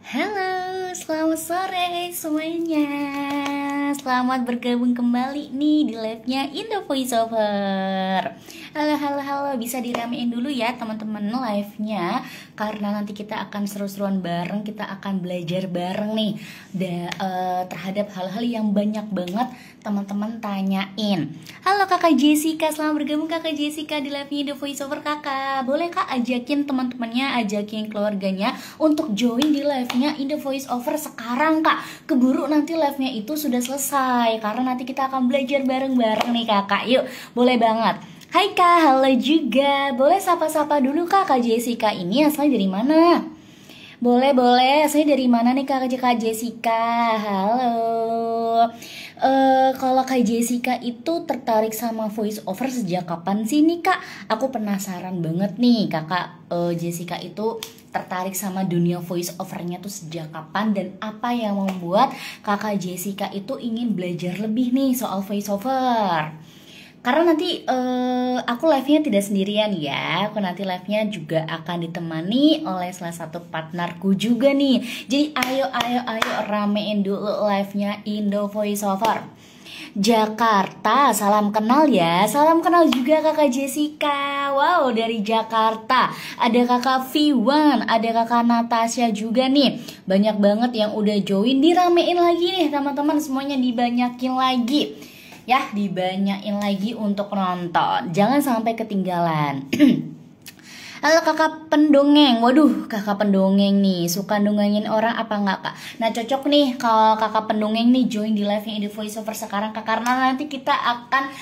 Halo, selamat sore semuanya. Selamat bergabung kembali nih di live-nya Indo Voiceover. Halo, halo, halo. Bisa diramein dulu ya teman-teman live-nya, karena nanti kita akan seru-seruan bareng. Kita akan belajar bareng nih terhadap hal-hal yang banyak banget teman-teman tanyain. Halo Kakak Jessica, selamat bergabung Kakak Jessica di live-nya Indo Voiceover Kakak. Boleh Kak ajakin teman-temannya, ajakin keluarganya untuk join di live-nya Indo Voiceover sekarang Kak. Keburu nanti live-nya itu sudah selesai, karena nanti kita akan belajar bareng-bareng nih Kakak. Yuk, boleh banget. Hai Kak, halo juga. Boleh sapa-sapa dulu Kak Jessica ini asalnya dari mana? Boleh. Saya dari mana nih Kak Jessica? Halo. Kalau Kak Jessica itu tertarik sama voice over sejak kapan sih nih Kak? Aku penasaran banget nih Kakak Jessica itu tertarik sama dunia voice overnya tuh sejak kapan, dan apa yang membuat Kakak Jessica itu ingin belajar lebih nih soal voice over? Karena nanti aku live-nya tidak sendirian ya. Aku nanti live-nya juga akan ditemani oleh salah satu partnerku juga nih. Jadi ayo ramein dulu live-nya Indo Voiceover Jakarta. Salam kenal ya. Salam kenal juga Kakak Jessica. Wow, dari Jakarta. Ada Kakak V1, ada Kakak Natasha juga nih. Banyak banget yang udah join. Diramein lagi nih teman-teman, semuanya dibanyakin lagi ya, dibanyain lagi untuk nonton, jangan sampai ketinggalan. Halo kakak pendongeng. Waduh, kakak pendongeng nih, suka dongengin orang apa enggak Kak? Nah cocok nih kalau kakak pendongeng nih join di live-nya Indo Voiceover sekarang Kak, karena nanti kita akan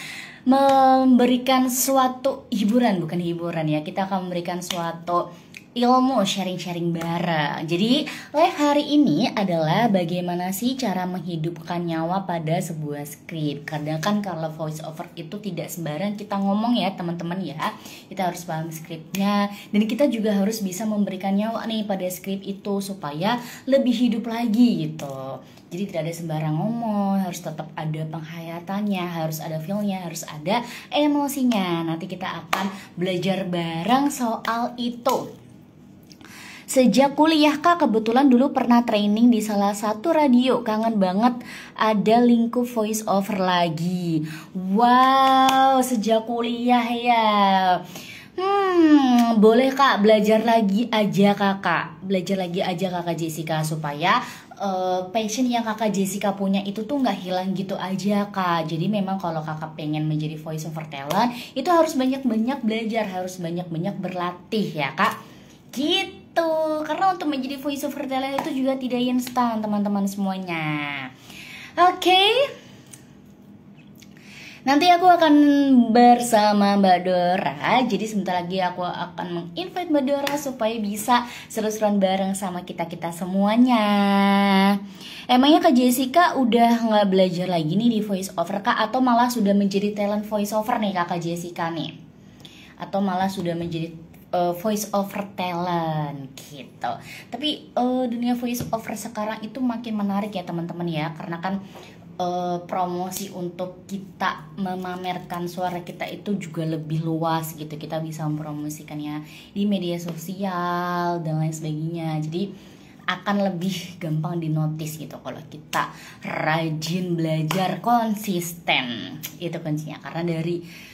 memberikan suatu hiburan, bukan hiburan ya, kita akan memberikan suatu ilmu, sharing-sharing bareng. Jadi live hari ini adalah bagaimana sih cara menghidupkan nyawa pada sebuah skrip. Karena kan kalau voice over itu tidak sembarang kita ngomong ya teman-teman ya. Kita harus paham skripnya, dan kita juga harus bisa memberikan nyawa nih pada skrip itu supaya lebih hidup lagi gitu. Jadi tidak ada sembarang ngomong, harus tetap ada penghayatannya, harus ada feel-nya, harus ada emosinya. Nanti kita akan belajar bareng soal itu. Sejak kuliah Kak, kebetulan dulu pernah training di salah satu radio. Kangen banget ada lingkup voice over lagi. Wow, sejak kuliah ya. Boleh Kak, belajar lagi aja Kakak. Belajar lagi aja Kakak Jessica, supaya passion yang Kakak Jessica punya itu tuh nggak hilang gitu aja Kak. Jadi memang kalau Kakak pengen menjadi voice over talent, itu harus banyak-banyak belajar, harus banyak-banyak berlatih ya Kak. Gitu. Karena untuk menjadi voice over talent itu juga tidak instan teman-teman semuanya. Oke. Nanti aku akan bersama Mbak Dora. Jadi sebentar lagi aku akan menginvite Mbak Dora supaya bisa seru-seruan bareng sama kita-kita semuanya. Emangnya Kak Jessica udah nggak belajar lagi nih di voice over Kak? Atau malah sudah menjadi talent voice over nih Kak Jessica nih? Atau malah sudah menjadi voice over talent gitu. Tapi dunia voice over sekarang itu makin menarik ya teman-teman ya, karena kan promosi untuk kita memamerkan suara kita itu juga lebih luas gitu. Kita bisa mempromosikannya di media sosial dan lain sebagainya. Jadi akan lebih gampang dinotis gitu kalau kita rajin belajar, konsisten. Itu kuncinya, karena dari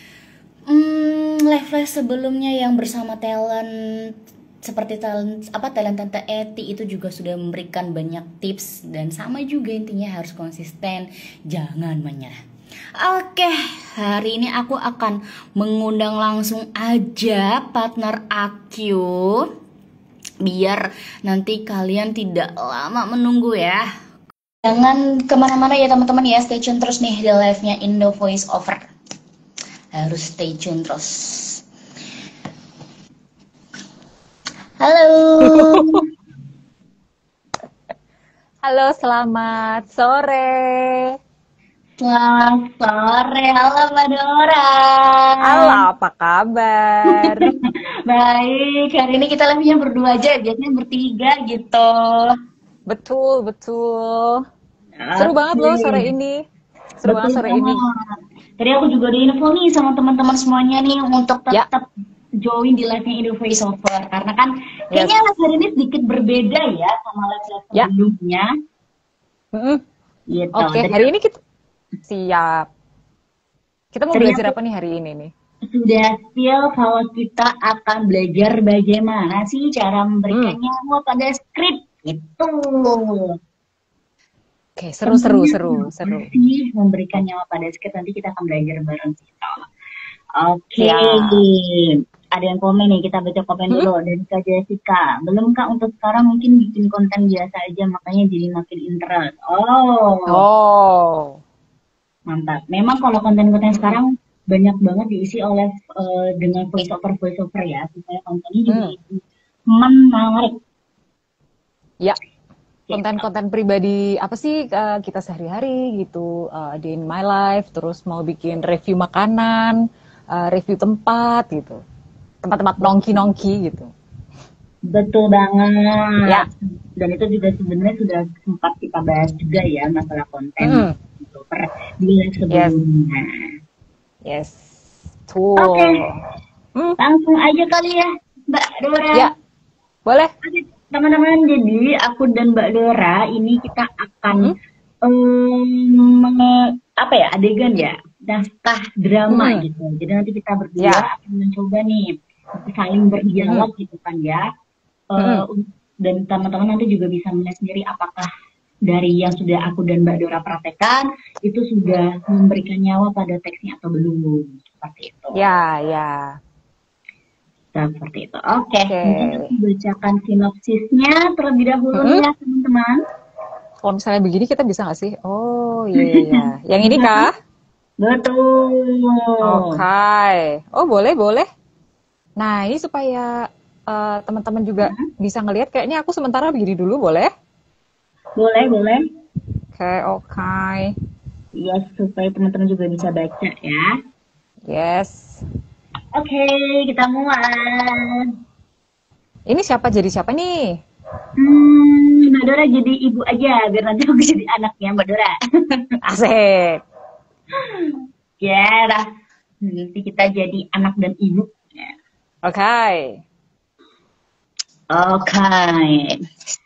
live sebelumnya yang bersama talent seperti talent Tante Eti itu juga sudah memberikan banyak tips, dan sama juga intinya harus konsisten, jangan menyerah. Oke, hari ini aku akan mengundang langsung aja partner aku, biar nanti kalian tidak lama menunggu ya. Jangan kemana-mana ya teman-teman ya, stay tune terus nih di live-nya Indo Voice Over. Harus stay tune terus. Halo. Halo, selamat sore. Selamat sore. Halo Mbak Dora. Halo, apa kabar? Baik, hari ini kita live-nya berdua aja, biasanya bertiga gitu. Betul, betul. Seru banget loh sore ini. Seru Betul banget sore ini. banget. Tadi aku juga diinfo nih sama teman-teman semuanya nih untuk Ya. tetap join di live-nya Indo Voiceover karena kan Yes. kayaknya live hari ini sedikit berbeda ya sama live-live Ya. sebelumnya Mm-mm. gitu. Oke, Jadi hari ini kita siap. Kita mau ternyata belajar apa nih hari ini nih? sudah feel kalau kita akan belajar bagaimana sih cara memberikan Hmm. nyawa pada skrip gitu. Oke, seru. Apa sih memberikan nyawa pada skrip, nanti kita akan belajar bareng kita. Oke, Siap. ada yang komen nih, kita baca komen Hmm? dulu dari Kak Jessica. Belum Kak, untuk sekarang mungkin bikin konten biasa aja, makanya jadi makin interest. Oh, Oh. mantap. Memang kalau konten-konten sekarang banyak banget diisi oleh dengan voice over ya, supaya kontennya juga Hmm. menarik. Ya, Gitu. konten-konten pribadi apa sih kita sehari-hari gitu, day in my life, terus mau bikin review makanan, review tempat gitu. Tempat-tempat nongki-nongki gitu. Betul banget. Ya. Dan itu juga sebenarnya sudah sempat kita bahas juga ya, masalah konten Hmm. voice-over di live sebelumnya. Yes. Oke, Tuh. Hmm. langsung aja kali ya, Mbak Dora. Ya, boleh. Oke, teman-teman, jadi aku dan Mbak Dora ini kita akan apa ya, adegan ya, naskah drama gitu. Jadi nanti kita berdua Ya. akan mencoba nih saling berdialog gitu kan ya. Dan teman-teman nanti juga bisa melihat sendiri apakah dari yang sudah aku dan Mbak Dora praktekkan itu sudah memberikan nyawa pada teksnya atau belum, seperti itu. Ya. Seperti itu. Oke, Oke. mungkin aku bacakan sinopsisnya terlebih dahulu ya teman-teman. Kalau misalnya begini kita bisa nggak sih? Oh iya. Yang ini kah? Betul. Oke. Oh boleh. Nah ini supaya teman-teman juga bisa ngelihat. Kayaknya aku sementara begini dulu boleh? Boleh. Oke. Ya, supaya teman-teman juga bisa baca ya. Yes. Oke, kita mulai. Ini jadi siapa nih? Mbak Dora jadi ibu aja, biar nanti aku jadi anaknya Mbak Dora. Asik. Ya, dah. Nanti kita jadi anak dan ibu. Oke.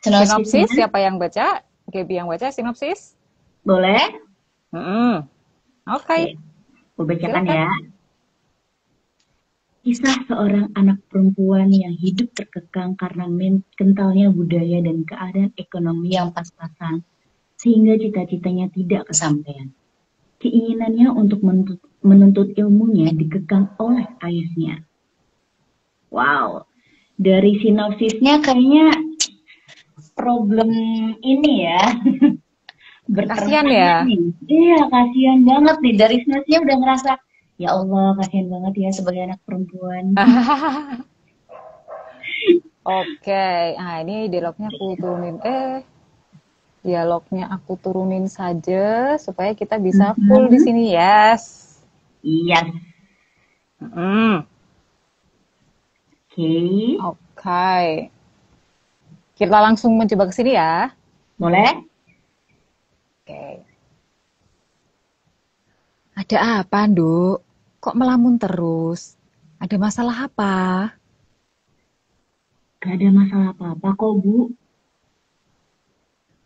Sinopsis siapa yang baca? Gaby yang baca sinopsis? Boleh? Oke. Aku bacakan ya. Kisah seorang anak perempuan yang hidup terkekang karena kentalnya budaya dan keadaan ekonomi yang pas-pasan, sehingga cita-citanya tidak kesampaian. Keinginannya untuk menuntut ilmunya dikekang oleh ayahnya. Wow, dari sinopsisnya kayaknya problem ini ya. Kasian ya? Iya, kasihan banget nih. Dari sinopsisnya udah ngerasa, ya Allah, kasihan banget ya sebagai anak perempuan. Oke, nah ini dialognya aku turunin saja supaya kita bisa full di sini, yes. Iya. Oke. Kita langsung mencoba ke sini ya. Boleh? Oke. Ada apa, Nduk? Kok melamun terus? Ada masalah apa? Gak ada masalah apa-apa kok, Bu.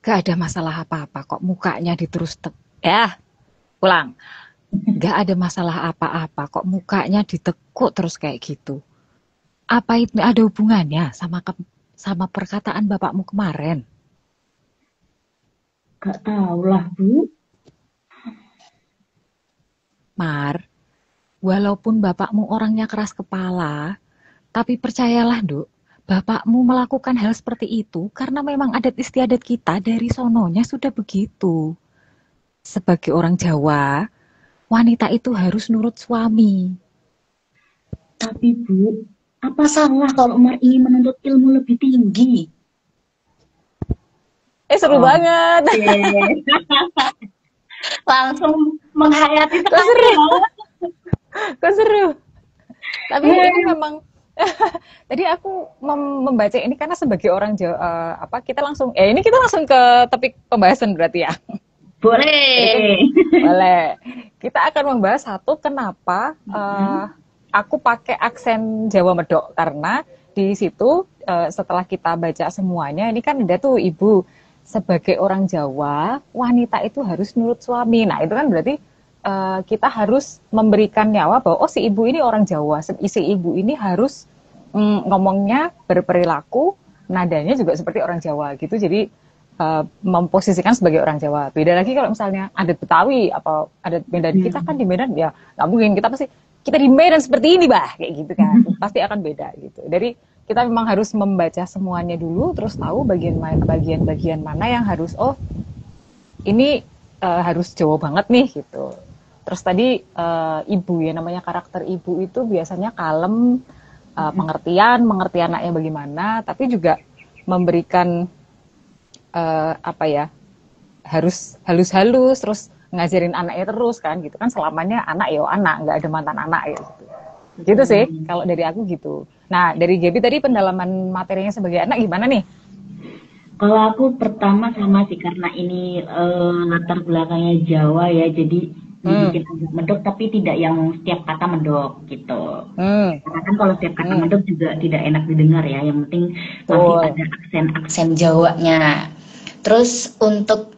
Gak ada masalah apa-apa kok mukanya ulang. Gak ada masalah apa-apa kok mukanya ditekuk terus kayak gitu. Apa itu ada hubungannya sama perkataan bapakmu kemarin? Gak tahu lah, Bu. Mar, walaupun bapakmu orangnya keras kepala, tapi percayalah, Nduk, bapakmu melakukan hal seperti itu karena memang adat istiadat kita dari sononya sudah begitu. Sebagai orang Jawa, wanita itu harus nurut suami. Tapi Bu, apa salah kalau Umar ingin menuntut ilmu lebih tinggi? Seru banget. Langsung menghayati sekali. Kok seru? Tapi ini memang tadi aku membaca ini karena sebagai orang Jawa, kita langsung ke topik pembahasan berarti ya. Boleh. Boleh. Kita akan membahas satu kenapa aku pakai aksen Jawa Medok karena di situ setelah kita baca semuanya, ini kan ada tuh ibu sebagai orang Jawa, wanita itu harus nurut suami. Nah itu kan berarti kita harus memberikan nyawa bahwa oh si ibu ini orang Jawa, si ibu ini harus ngomongnya berperilaku nadanya juga seperti orang Jawa gitu. Jadi memposisikan sebagai orang Jawa. Beda lagi kalau misalnya adat Betawi apa adat Medan, kita kan di Medan ya nggak mungkin kita pasti kita di Medan seperti ini bah kayak gitu kan, pasti akan beda gitu. Dari kita memang harus membaca semuanya dulu, terus tahu bagian-bagian mana yang harus ini harus Jawa banget nih gitu. Terus tadi ibu ya, namanya karakter ibu itu biasanya kalem, pengertian anaknya bagaimana, tapi juga memberikan apa ya, harus halus-halus, terus ngajarin anaknya terus kan gitu kan, selamanya anak ya anak, nggak ada mantan anak ya gitu. Gitu sih kalau dari aku gitu. Nah dari Gaby tadi pendalaman materinya sebagai anak gimana nih? Kalau aku pertama sama sih, karena ini latar belakangnya Jawa ya, jadi dibikin agak medok tapi tidak yang setiap kata medok gitu. Karena kan kalau setiap kata medok juga tidak enak didengar ya, yang penting masih ada aksen Jawanya. Terus untuk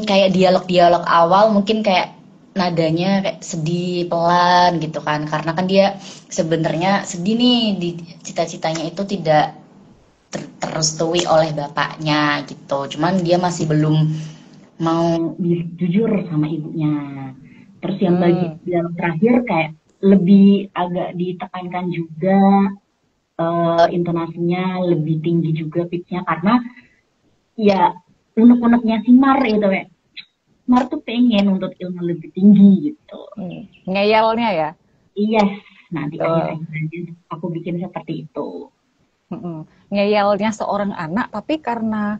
kayak dialog-dialog awal mungkin kayak nadanya kayak sedih pelan gitu kan, karena kan dia sebenarnya sedih nih, di cita-citanya itu tidak terrestui oleh bapaknya gitu, cuman dia masih belum mau jujur sama ibunya. Terus yang dialog terakhir kayak lebih agak ditekankan juga, intonasinya lebih tinggi juga pitch-nya, karena ya unek-uneknya si Mar gitu ya. Mar tuh pengen untuk ilmu lebih tinggi gitu. Ngeyelnya ya? Iya, nanti akhir-akhirnya aku bikin seperti itu. Ngeyelnya seorang anak, tapi karena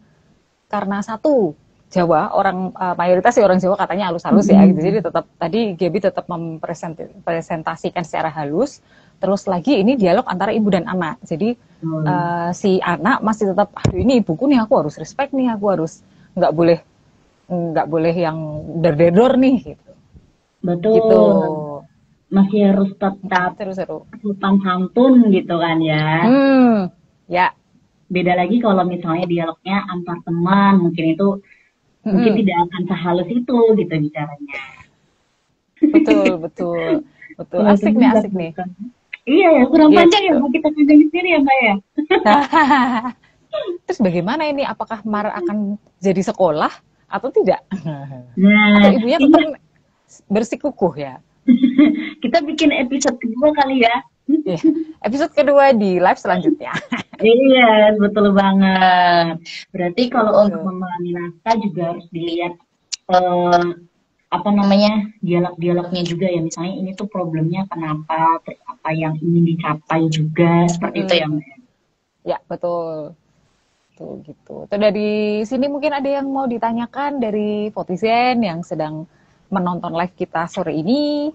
satu Jawa, orang mayoritas sih orang Jawa katanya halus-halus ya gitu. Jadi tetap tadi Gaby tetap mempresentasikan secara halus. Terus lagi ini dialog antara ibu dan anak. Jadi si anak masih tetap, aduh ini ibuku nih, aku harus respect nih, aku harus nggak boleh yang derdedor nih gitu. Betul. Gitu. Masih harus tetap seru-seru, sopan santun gitu kan ya. Ya. Beda lagi kalau misalnya dialognya antar teman, mungkin itu mungkin tidak akan sehalus itu gitu bicaranya. Betul. Asik nih. Iya ya, kurang panjang ya, mau kita panjangin sendiri ya Mbak ya. Terus bagaimana ini? Apakah Mar akan jadi sekolah atau tidak? Nah, atau ibunya tetap bersikukuh ya? Kita bikin episode kedua kali ya. Episode kedua di live selanjutnya. Iya, betul banget. Berarti kalau untuk memahami naskah juga harus dilihat dialog-dialognya juga ya, misalnya ini tuh problemnya kenapa, terus apa yang ingin dicapai juga, seperti itu ya Mbak. Ya betul gitu. Tuh dari sini mungkin ada yang mau ditanyakan dari Votizen yang sedang menonton live kita sore ini.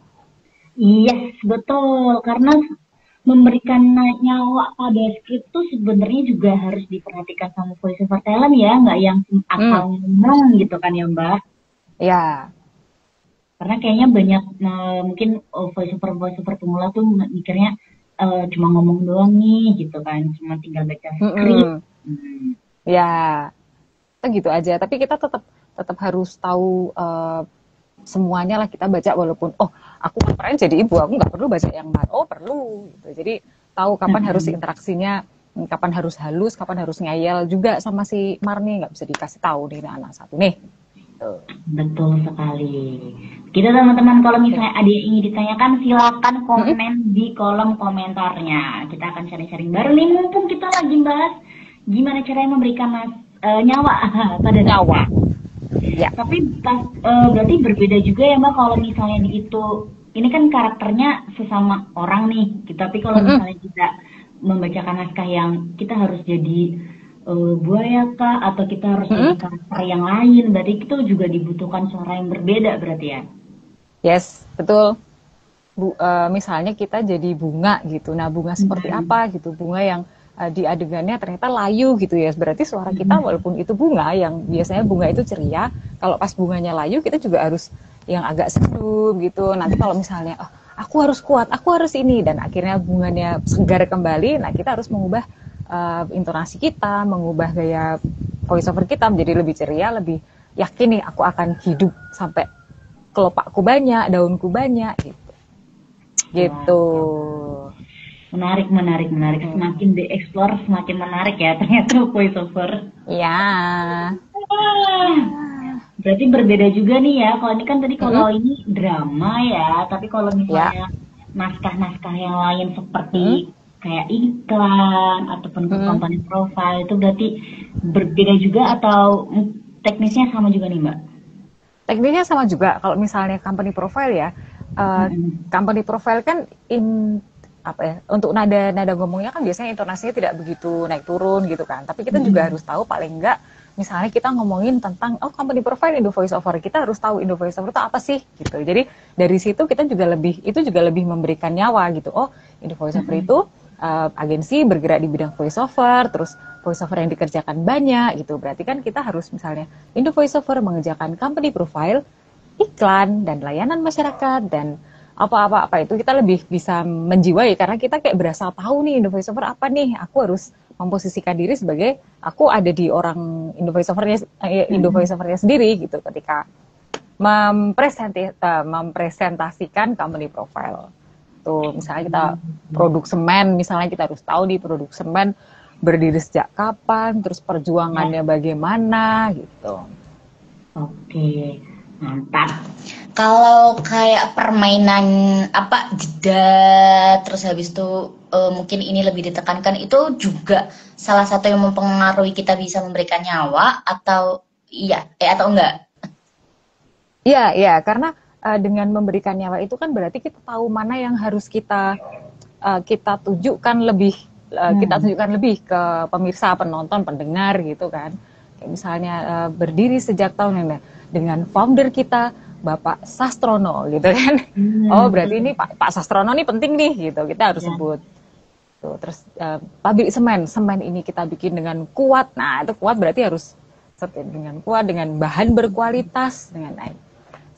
Yes, betul, karena memberikan nyawa pada skrip tuh sebenarnya juga harus diperhatikan sama voice over talent ya, nggak yang asal ngomong gitu kan ya Mbak. Ya. Karena kayaknya banyak mungkin voice over pemula tuh mikirnya cuma ngomong doang nih gitu kan, cuma tinggal baca skrip. Ya, gitu aja. Tapi kita tetap harus tahu semuanya lah, kita baca, walaupun aku kemarin jadi ibu, aku nggak perlu baca yang Mar, perlu gitu. Jadi tahu kapan harus interaksinya, kapan harus halus, kapan harus ngeyel juga sama si Mar nih, nggak bisa dikasih tahu nih anak satu nih. Betul sekali. Kita teman-teman, kalau misalnya ada yang ingin ditanyakan, silakan komen di kolom komentarnya. Kita akan sharing-sharing baru nih, mumpung kita lagi bahas gimana caranya memberikan nyawa pada nyawa. Ya. Tapi berarti berbeda juga ya Mbak kalau misalnya ini kan karakternya sesama orang nih, tapi kalau misalnya kita membacakan naskah yang kita harus jadi buaya kah, atau kita harus jadi karakter yang lain, berarti itu juga dibutuhkan suara yang berbeda berarti ya? Yes, betul. Misalnya kita jadi bunga gitu, nah bunga seperti apa gitu, bunga yang di adegannya ternyata layu gitu ya, berarti suara kita walaupun itu bunga yang biasanya bunga itu ceria, kalau pas bunganya layu kita juga harus yang agak seduh gitu. Nanti kalau misalnya aku harus kuat, aku harus ini, dan akhirnya hubungannya segar kembali. Nah, kita harus mengubah intonasi kita, mengubah gaya voice over kita menjadi lebih ceria, lebih yakin nih aku akan hidup sampai kelopakku banyak, daunku banyak gitu. Gitu. Menarik. Semakin dieksplor semakin menarik ya ternyata voice over. Ya. Berarti berbeda juga nih ya. Kalau ini kan tadi kalau ini drama ya, tapi kalau misalnya naskah-naskah yang lain seperti kayak iklan ataupun company profile itu berarti berbeda juga atau teknisnya sama juga nih Mbak? Teknisnya sama juga. Kalau misalnya company profile ya, company profile kan untuk nada ngomongnya kan biasanya intonasinya tidak begitu naik turun gitu kan. Tapi kita juga harus tahu paling enggak misalnya kita ngomongin tentang company profile Indo Voice Over, kita harus tahu Indo Voice Over itu apa sih gitu. Jadi dari situ kita juga lebih memberikan nyawa gitu. Oh, Indo Voice Over itu agensi bergerak di bidang voice over, terus voice over yang dikerjakan banyak gitu. Berarti kan kita harus misalnya Indo Voice Over mengerjakan company profile, iklan dan layanan masyarakat dan apa itu kita lebih bisa menjiwai karena kita kayak berasa tahu nih Indo Voice Over apa nih. Aku harus memposisikan diri sebagai aku ada di orang Indo Voice Over-nya sendiri gitu ketika mempresentasikan company profile. Tuh, misalnya kita produk semen, misalnya kita harus tahu di produk semen berdiri sejak kapan, terus perjuangannya bagaimana gitu. Oke, mantap. Kalau kayak permainan jeda terus habis itu mungkin ini lebih ditekankan itu juga salah satu yang mempengaruhi kita bisa memberikan nyawa atau atau enggak? Iya, karena dengan memberikan nyawa itu kan berarti kita tahu mana yang harus kita tunjukkan lebih ke pemirsa, penonton, pendengar gitu kan. Kayak misalnya berdiri sejak tahun ini dengan founder kita Bapak Sastrono gitu kan. Oh, berarti ini Pak Sastrono ini penting nih gitu. Kita harus sebut. Tuh, terus pabrik semen ini kita bikin dengan kuat. Nah, itu kuat berarti harus dengan kuat, dengan bahan berkualitas, dengan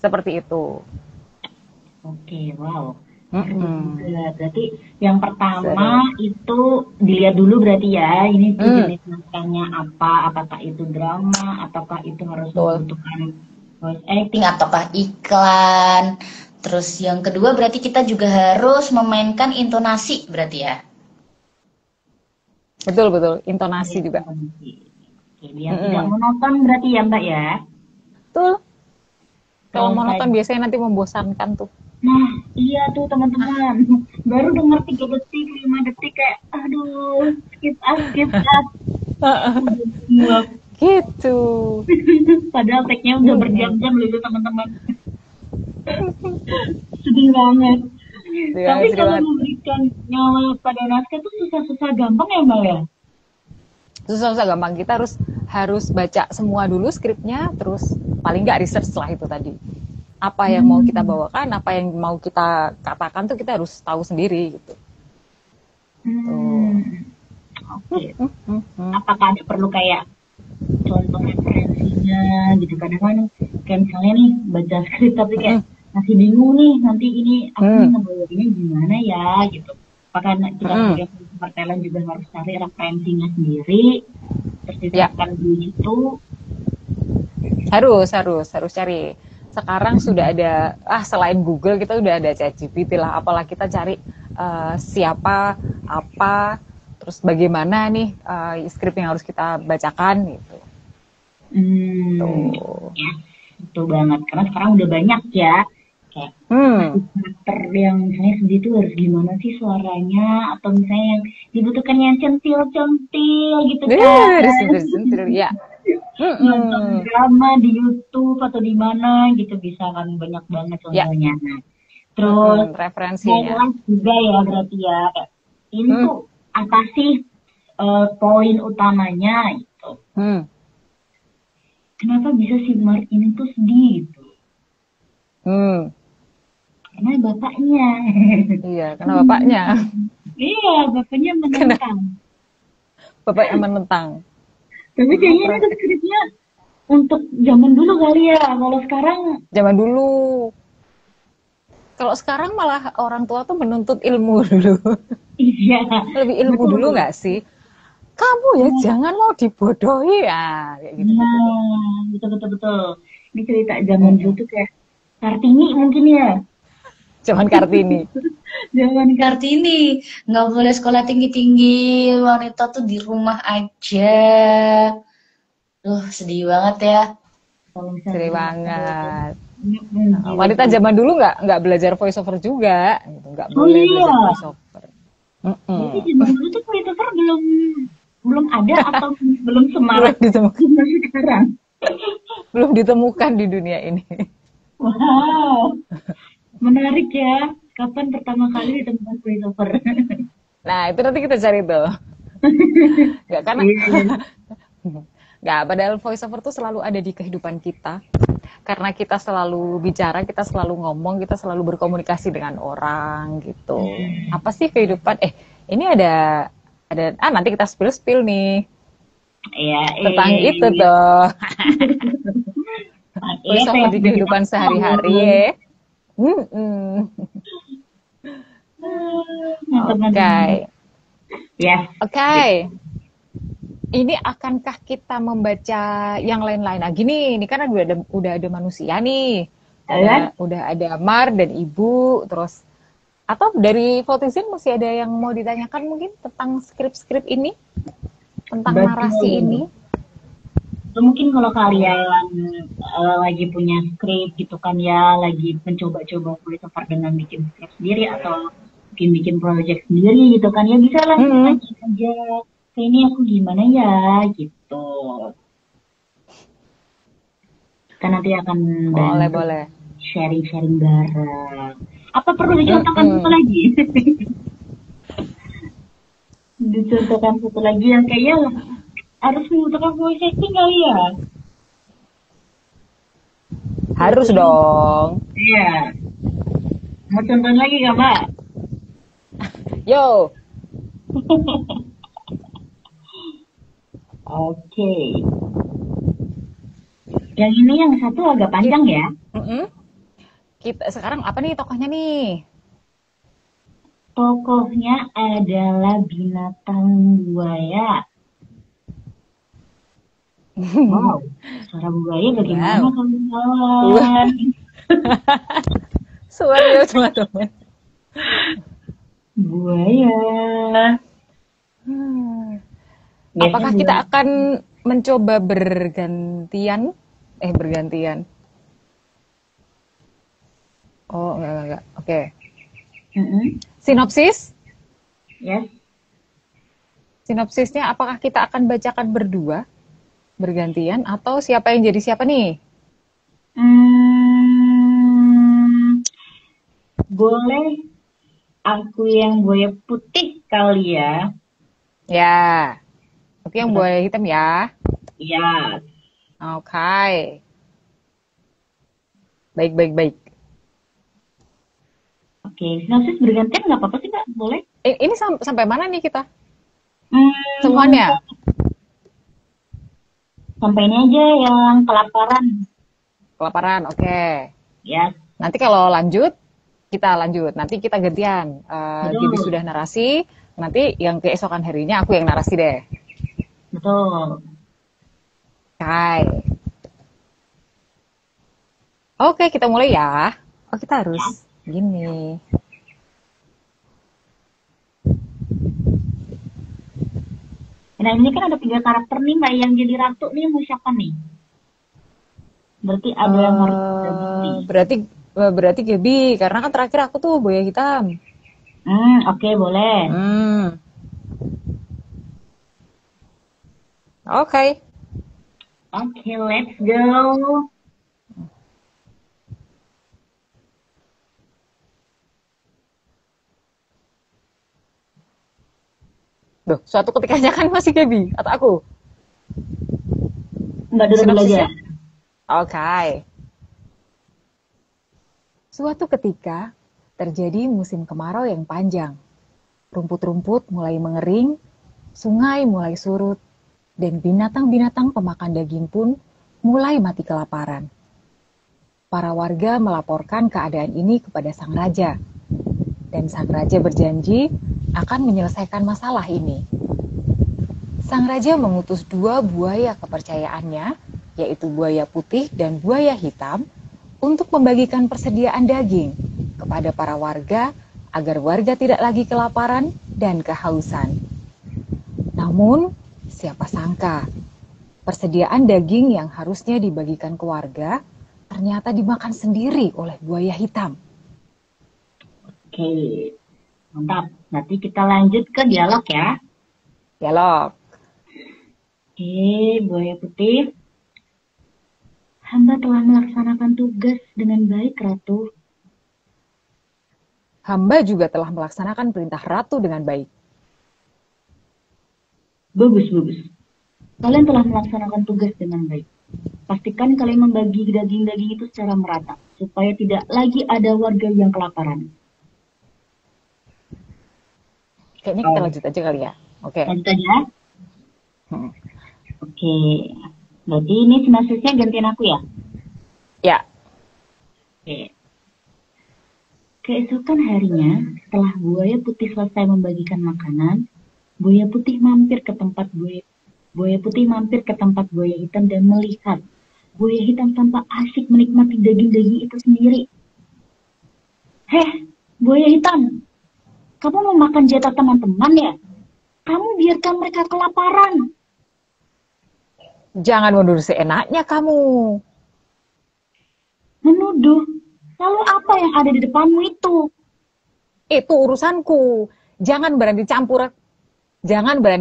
seperti itu. Oke, wow. Berarti yang pertama itu dilihat dulu berarti ya, ini tuh jenis naskahnya apa, apakah itu drama, ataukah itu harus membutuhkan voice acting, ataukah iklan. Terus yang kedua berarti kita juga harus memainkan intonasi berarti ya? Betul, intonasi juga. Oke, biar tidak monoton berarti ya Mbak ya? Betul. Kalau monoton biasanya nanti membosankan tuh. Nah, iya tuh teman-teman. Baru denger 3 detik, 5 detik kayak, aduh, skip up. Gitu. Padahal tag-nya udah berjam-jam loh teman-teman. Sedih banget. Tapi kalau memberikan nyawa pada naskah tuh susah-susah gampang ya Mbak ya? Susah-susah gampang. Kita harus baca semua dulu skripnya, terus paling nggak research lah itu tadi. Apa yang mau kita bawakan, apa yang mau kita katakan tuh kita harus tahu sendiri gitu. Oke. Apakah ada perlu kayak contoh referensinya gitu? Kadang-kadang kayak misalnya nih baca skrip tapi kayak masih bingung nih nanti ini aku ngebawainnya gimana ya gitu. Apakah kita sebagai pertelan juga harus cari referensinya sendiri terus diterapkan di situ? Harus cari. Sekarang sudah ada selain Google kita udah ada ChatGPT lah, apalagi kita cari siapa, apa, terus bagaimana nih skrip yang harus kita bacakan gitu. Ya, betul banget. Karena sekarang udah banyak ya kayak karakter yang misalnya sedih itu harus gimana sih suaranya, atau misalnya yang dibutuhkan yang centil gitu kan. Centil ya. Nonton drama di YouTube atau di mana gitu bisa kan, banyak banget contohnya. Terus referensinya juga ya berarti ya ini tuh apa sih poin utamanya gitu. Kenapa bisa si Mark ini tuh sedih gitu? Karena bapaknya. Iya, karena bapaknya. Iya, bapaknya menentang. Bapaknya menentang. Tapi kayaknya ini skripnya untuk zaman dulu kali ya. Kalau sekarang zaman dulu. Kalau sekarang malah orang tua tuh menuntut ilmu dulu. Iya, Lebih ilmu dulu betul. nggak sih? Kamu ya jangan mau dibodohi ya, kayak gitu-gitu tuh. Nah, betul betul betul. Ini cerita zaman dulu Mm-mm. tuh kayak Kartini mungkin ya. Cuman Kartini. Zaman Kartini, nggak boleh sekolah tinggi-tinggi, wanita tuh di rumah aja. Duh, sedih banget ya. kalau misalnya Sering di rumah terus. banget. Gila Wanita gila. zaman dulu nggak belajar voice over juga, gitu. Nggak Oh boleh iya, belajar voice over. berarti Mm-mm. zaman dulu tuh Christopher belum belum ada atau belum Belum semarak ditemukan, zaman sekarang. belum ditemukan di dunia ini. Wow, menarik ya. Kapan pertama kali ditemukan Christopher? Nah itu nanti kita cari tuh. Nggak karena Iya. nggak, padahal voice over tuh selalu ada di kehidupan kita. Karena kita selalu bicara, kita selalu ngomong, kita selalu berkomunikasi dengan orang gitu. Apa sih kehidupan? Ini nanti kita spill nih Iya, tentang itu tuh. iya Voice over kayak di sedikit kehidupan sehari-hari tahu. ya. Mm-mm. Mantap, mantap, mantap. Oke. Yes. Oke. Ini akankah kita membaca yang lain-lain? Nah, gini, ini kan udah ada manusia nih. Kan? Udah ada Mar dan Ibu, terus atau dari Votizen masih ada yang mau ditanyakan mungkin tentang skrip-skrip ini, tentang narasi Betul. ini? Atau mungkin kalau kalian lagi punya skrip gitu kan ya, lagi mencoba-coba voiceover dengan bikin skrip sendiri atau bikin project sendiri gitu kan ya, bisa langsung Mm-mm. tanya aja. Kayak ini aku gimana ya gitu. Kita nanti akan Boleh, bantu boleh. sharing-sharing bareng. Apa perlu dicontohkan satu Mm-mm. lagi? Dicontohkan satu lagi yang kayaknya harus membutuhkan voice acting kali ya. Harus dong. Iya. Mau contohin lagi gak, Mbak? Yo, Oke. Yang ini yang satu agak panjang ya. mm-mm. Kita sekarang apa nih tokohnya nih? Tokohnya adalah binatang buaya. Wow, suara buaya bagaimana Wow. kawan-kawan? Suara teman-teman. Buaya. Biasanya Apakah kita buaya. akan mencoba bergantian? Bergantian. Oh, enggak. Oke. Sinopsis? Yes. Sinopsisnya apakah kita akan bacakan berdua? Bergantian atau siapa yang jadi siapa nih? Boleh aku yang buaya putih kali ya? Ya. Oke, yang buaya hitam ya. Ya. Oke. Baik. Oke, sinopsis bergantian nggak apa-apa sih, Kak? Boleh? Ini sampai mana nih kita? Hmm, Semuanya? sampai ini aja yang kelaparan. Kelaparan, oke. Ya, Nanti kalau lanjut, kita lanjut. Nanti kita gantian. Gibi betul. sudah narasi, nanti yang keesokan harinya aku yang narasi deh. Betul. Oke. Oke, kita mulai ya. Oh, kita harus gini. Nah, ini kan ada 3 karakter nih, Mbak. Yang jadi ratu nih mau siapa nih? Berarti ada yang harus digabung nih. Berarti Gaby, karena kan terakhir aku tuh buaya hitam. Oke, boleh. Oke. Oke, let's go. Loh, suatu ketikanya kan masih Gaby atau aku? Mbak dulu aja. Oke. Suatu ketika terjadi musim kemarau yang panjang. Rumput-rumput mulai mengering, sungai mulai surut, dan binatang-binatang pemakan daging pun mulai mati kelaparan. para warga melaporkan keadaan ini kepada sang raja. Dan sang raja berjanji akan menyelesaikan masalah ini. Sang raja mengutus 2 buaya kepercayaannya, yaitu buaya putih dan buaya hitam, untuk membagikan persediaan daging kepada para warga agar warga tidak lagi kelaparan dan kehausan. Namun, siapa sangka, persediaan daging yang harusnya dibagikan ke warga ternyata dimakan sendiri oleh buaya hitam. Oke, mantap. Nanti kita lanjut ke dialog ya. Dialog. Oke, buaya putih. Hamba telah melaksanakan tugas dengan baik, Ratu. Hamba juga telah melaksanakan perintah ratu dengan baik. Bagus, bagus. Kalian telah melaksanakan tugas dengan baik. Pastikan kalian membagi daging-daging itu secara merata, supaya tidak lagi ada warga yang kelaparan. Kayaknya kita lanjut aja kali ya. Oke. Lanjut aja. Oke. Berarti ini sinopsisnya gantian aku ya? Ya. Oke. Keesokan harinya, setelah buaya putih selesai membagikan makanan, buaya putih mampir ke tempat buaya hitam dan melihat buaya hitam tampak asyik menikmati daging-daging itu sendiri. Heh, buaya hitam, kamu mau makan jatah teman-teman ya? Kamu biarkan mereka kelaparan. Jangan menuduh seenaknya kamu. Menuduh? Lalu apa yang ada di depanmu itu? Itu urusanku. Jangan berani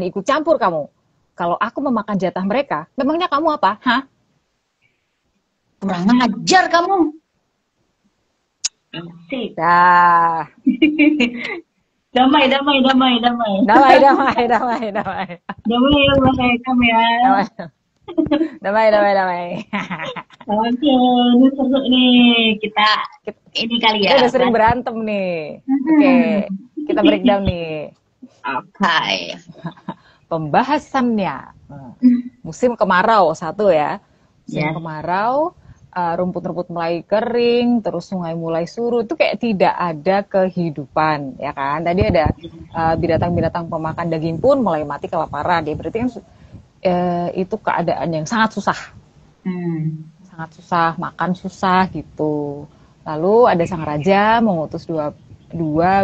ikut campur kamu. Kalau aku memakan jatah mereka, memangnya kamu apa? Hah? Kurang ajar kamu. Asik. Dah. Damai. Damai. Damai kamu ya. Damai. Oke, ini seru nih. Kita ini kali ya. Kita udah sering berantem nih. Oke, kita breakdown nih. Oke. Pembahasannya. Musim kemarau satu ya. Musim kemarau, rumput-rumput mulai kering, terus sungai mulai surut. Itu kayak tidak ada kehidupan, ya kan? Tadi ada binatang-binatang pemakan daging pun mulai mati kelaparan. Dia berarti kan itu keadaan yang sangat susah. Sangat susah, makan susah gitu. Lalu ada sang raja mengutus dua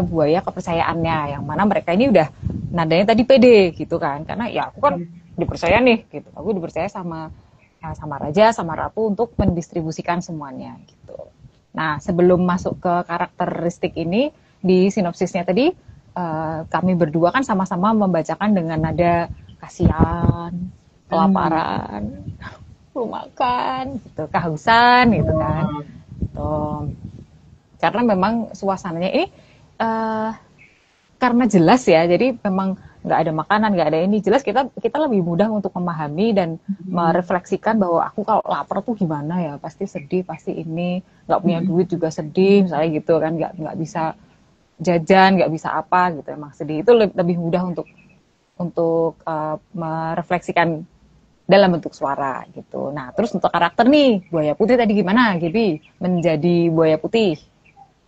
buaya kepercayaannya, yang mana mereka ini udah nadanya tadi pede gitu kan, karena ya aku kan dipercaya nih gitu, aku dipercaya sama raja sama ratu untuk mendistribusikan semuanya gitu. Nah, sebelum masuk ke karakteristik ini di sinopsisnya tadi, kami berdua kan sama-sama membacakan dengan nada kasihan, kelaparan, belum makan, gitu, kehausan, gitu kan. Karena memang suasananya ini karena jelas ya, jadi memang nggak ada makanan, nggak ada ini, jelas kita lebih mudah untuk memahami dan merefleksikan bahwa aku kalau lapar tuh gimana ya, pasti sedih, pasti ini, nggak punya duit juga sedih, misalnya gitu kan, nggak bisa jajan, nggak bisa apa gitu, emang sedih. Itu lebih mudah untuk merefleksikan dalam bentuk suara gitu. Nah, terus untuk karakter nih, buaya putih tadi gimana, Gibi, menjadi buaya putih?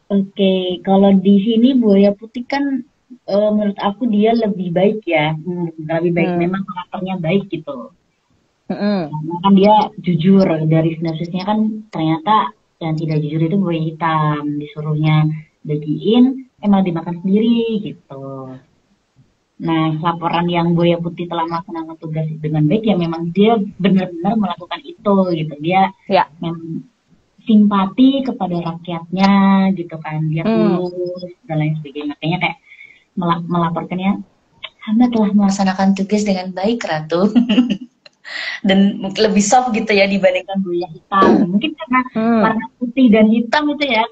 Oke, kalau di sini buaya putih kan menurut aku dia lebih baik ya, lebih baik. Memang karakternya baik gitu. Karena kan dia jujur, dari sinopsisnya kan ternyata yang tidak jujur itu buaya hitam, disuruhnya bagiin, emang dimakan sendiri gitu. Nah, laporan yang buaya putih telah melaksanakan tugas dengan baik ya, memang dia benar-benar melakukan itu gitu. Dia memang simpati kepada rakyatnya gitu kan, dia tulus dan lain sebagainya. Makanya kayak melaporkannya, hamba telah melaksanakan tugas dengan baik, Ratu. Dan lebih soft gitu ya dibandingkan buaya hitam. Mungkin karena warna putih dan hitam itu ya,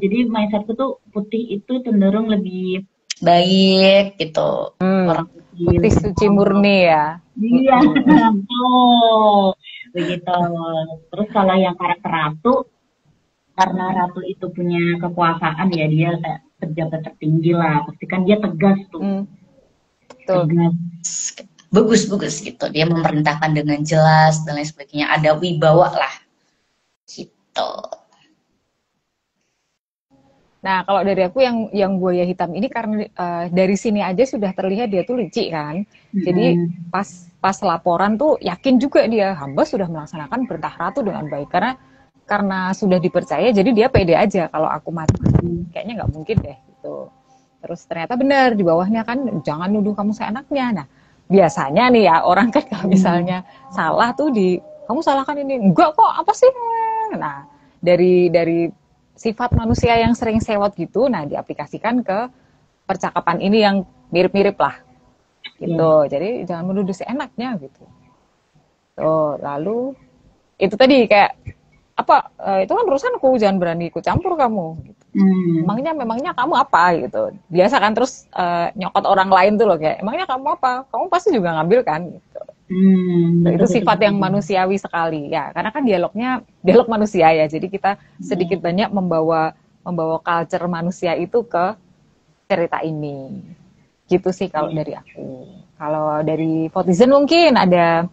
jadi mindsetku tuh putih itu cenderung lebih baik gitu. Orang putih suci murni ya. Iya, tuh begitu. Terus kalau yang karakter ratu, karena ratu itu punya kekuasaan ya, dia kayak pejabat tertinggi lah, pasti kan dia tegas tuh. Tegas. Bagus gitu, dia memerintahkan dengan jelas dan lain sebagainya, ada wibawa lah gitu. Nah, kalau dari aku yang buaya hitam ini karena dari sini aja sudah terlihat dia tuh licik kan. Jadi pas laporan tuh yakin juga dia hamba sudah melaksanakan perintah ratu dengan baik karena sudah dipercaya jadi dia pede aja kalau aku mati kayaknya nggak mungkin deh gitu. Terus ternyata benar di bawahnya kan jangan nuduh kamu seenaknya. Nah, biasanya nih ya orang kan kalau misalnya salah tuh kamu salahkan ini enggak kok apa sih. Nah, dari sifat manusia yang sering sewot gitu, nah diaplikasikan ke percakapan ini yang mirip-mirip lah, gitu. Jadi jangan menuduh seenaknya gitu. Tuh, lalu itu tadi kayak apa? Itu kan urusanku, jangan berani ikut campur kamu. Gitu. Memangnya kamu apa gitu. Biasa kan terus nyokot orang lain tuh loh kayak, emangnya kamu apa? Kamu pasti juga ngambil kan? Gitu. Itu sifat yang manusiawi sekali ya, karena kan dialog manusia ya, jadi kita sedikit banyak membawa culture manusia itu ke cerita ini, gitu sih kalau dari aku. Kalau dari Votizen mungkin ada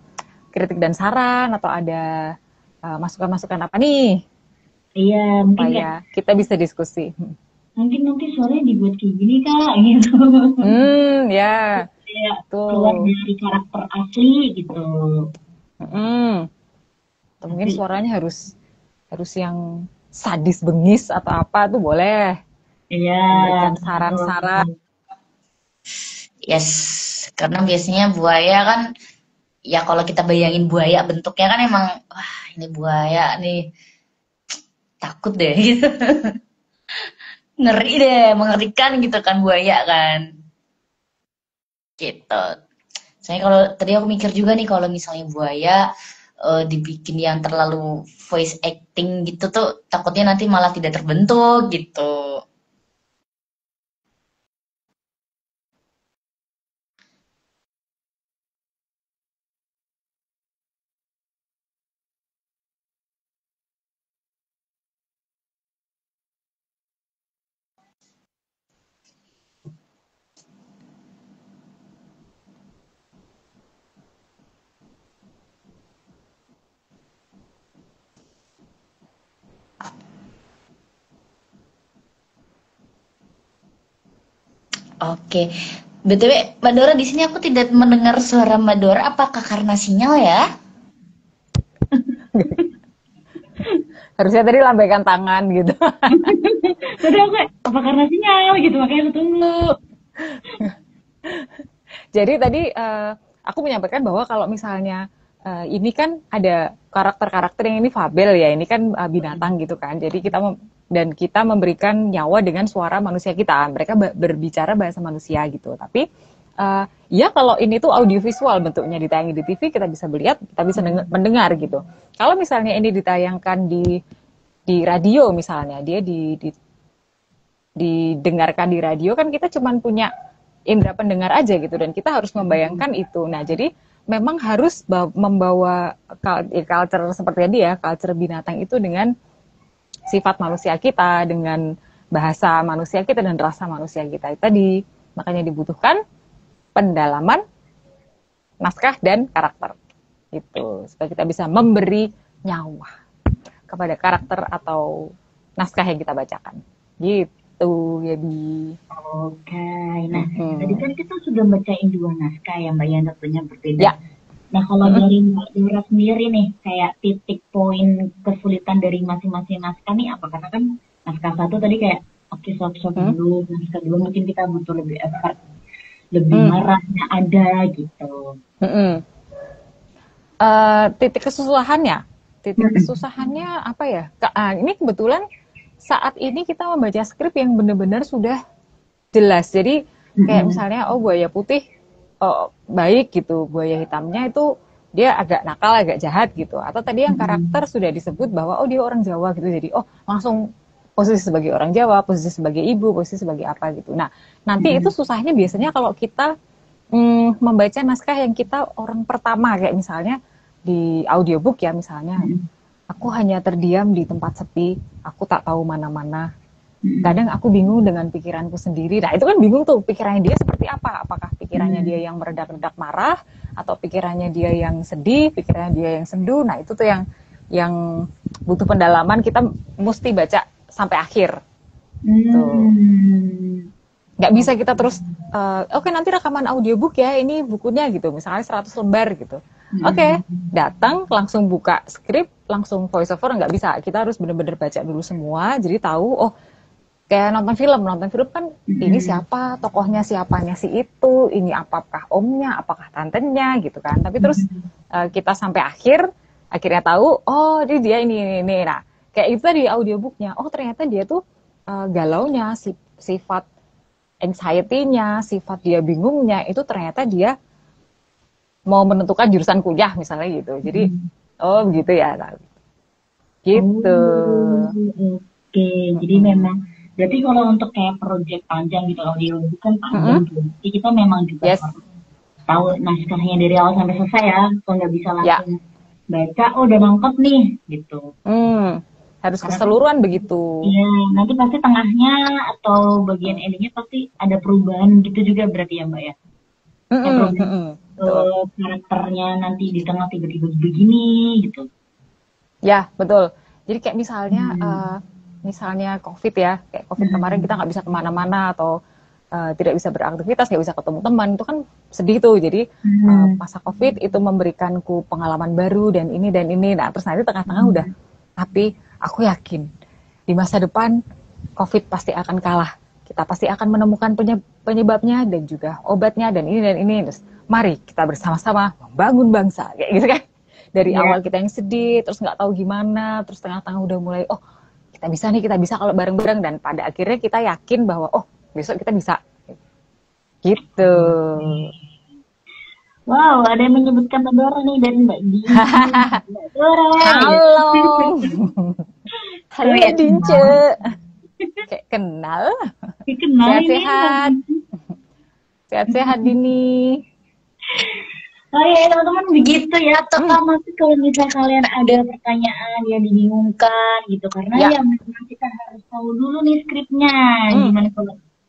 kritik dan saran atau ada masukan-masukan apa nih? Iya, mungkin supaya kita bisa diskusi. Mungkin nanti sore dibuat kayak gini kak, gitu. Ya. Kayak keluar dari karakter asli gitu. Mungkin suaranya harus yang sadis bengis atau apa tuh boleh. Iya. Memberikan saran-saran. Yes, karena biasanya buaya kan, ya kalau kita bayangin buaya bentuknya kan emang, wah ini buaya nih, takut deh gitu. Ngeri deh, mengerikan gitu kan buaya kan. Gitu. Soalnya kalau tadi aku mikir juga nih kalau misalnya buaya dibikin yang terlalu voice acting gitu tuh takutnya nanti malah tidak terbentuk gitu. Oke. BTW, Mbak Dora di sini aku tidak mendengar suara Mbak Dora. Apakah karena sinyal ya? Harusnya tadi lambaikan tangan gitu. Tadi aku apa karena sinyal gitu, makanya aku tunggu. Jadi tadi aku menyampaikan bahwa kalau misalnya ini kan ada karakter-karakter yang ini fabel ya, ini kan binatang gitu kan. Jadi kita memberikan nyawa dengan suara manusia kita. Mereka berbicara bahasa manusia gitu. Tapi ya kalau ini tuh audiovisual bentuknya ditayangin di TV, kita bisa melihat, kita bisa mendengar gitu. Kalau misalnya ini ditayangkan di radio misalnya, dia didengarkan di radio kan kita cuma punya indera pendengar aja gitu dan kita harus membayangkan itu. Nah, jadi memang harus membawa culture seperti dia, culture binatang itu dengan sifat manusia kita, dengan bahasa manusia kita dan rasa manusia kita itu tadi. Makanya dibutuhkan pendalaman naskah dan karakter gitu supaya kita bisa memberi nyawa kepada karakter atau naskah yang kita bacakan gitu ya Bi. Oke, nah tadi kan kita sudah bacain 2 naskah ya Mbak yang tentunya berbeda. Ya. Nah kalau dari Mbak Dora sendiri nih, kayak titik poin kesulitan dari masing-masing naskah nih apa? Karena kan naskah 1 tadi kayak oke sok-sok dulu, naskah 2 mungkin kita butuh lebih effort, lebih marahnya ada gitu. Titik kesusahannya apa ya? Ini kebetulan saat ini kita membaca skrip yang benar-benar sudah jelas. Jadi kayak misalnya buaya putih baik gitu, buaya hitamnya itu dia agak nakal, agak jahat gitu. Atau tadi yang karakter sudah disebut bahwa dia orang Jawa gitu. Jadi langsung posisi sebagai orang Jawa, posisi sebagai ibu, posisi sebagai apa gitu. Nah, nanti itu susahnya biasanya kalau kita membaca naskah yang kita orang pertama kayak misalnya di audiobook ya misalnya. Aku hanya terdiam di tempat sepi, aku tak tahu mana-mana. Kadang aku bingung dengan pikiranku sendiri. Nah, itu kan bingung tuh pikirannya dia seperti apa? Apakah pikirannya dia yang meredak-redak marah atau pikirannya dia yang sedih, pikirannya dia yang sendu. Nah, itu tuh yang butuh pendalaman, kita mesti baca sampai akhir. Tuh. Hmm. Nggak bisa kita terus, oke nanti rekaman audiobook ya, ini bukunya gitu, misalnya 100 lembar gitu. Oke, datang langsung buka skrip, langsung voice over, nggak bisa. Kita harus bener-bener baca dulu semua, jadi tahu, oh kayak nonton film kan ini siapa, tokohnya siapanya si itu, ini apakah omnya, apakah tantenya gitu kan. Tapi terus kita sampai akhirnya tahu, oh ini dia ini. Nah, kayak itu tadi audiobooknya, oh ternyata dia tuh galaunya, sifat anxiety-nya, sifat dia bingungnya, itu ternyata dia mau menentukan jurusan kuliah misalnya gitu. Jadi, oh begitu ya. Nah, gitu. Oke, jadi memang berarti kalau untuk kayak project panjang gitu audio kan panjang tuh. Jadi kita memang juga Yes. harus tahu naskahnya dari awal sampai selesai ya. Kalau nggak bisa Ya. langsung baca, oh udah nangkep nih gitu. Harus Karena keseluruhan begitu. iya, nanti pasti tengahnya atau bagian endingnya pasti ada perubahan gitu juga berarti ya Mbak ya. Perubahan Betul. karakternya nanti di tengah tiba-tiba begini gitu. Ya, betul. Jadi kayak misalnya COVID ya, kayak COVID kemarin kita nggak bisa kemana-mana atau tidak bisa beraktivitas, nggak bisa ketemu teman, itu kan sedih tuh. Jadi masa COVID itu memberikanku pengalaman baru dan ini. Nah, terus nanti tengah-tengah udah, tapi aku yakin di masa depan COVID pasti akan kalah. Kita pasti akan menemukan penyebabnya dan juga obatnya dan ini. Terus mari kita bersama-sama membangun bangsa, kayak gitu kan. Dari awal kita yang sedih, terus nggak tahu gimana, terus tengah-tengah udah mulai, oh kita bisa kalau bareng-bareng, dan pada akhirnya kita yakin bahwa oh besok kita bisa. Gitu. Wow, ada yang menyebutkan Dora nih dari Mbak Di. Dora. Halo. Halo Dince. Kayak kenal. Sehat-sehat. Sehat-sehat Dini. Oh ya teman-teman begitu ya. Tetap masih kalau misalnya kalian ada pertanyaan yang dibingungkan gitu, karena ya memang kita harus tahu dulu nih skripnya.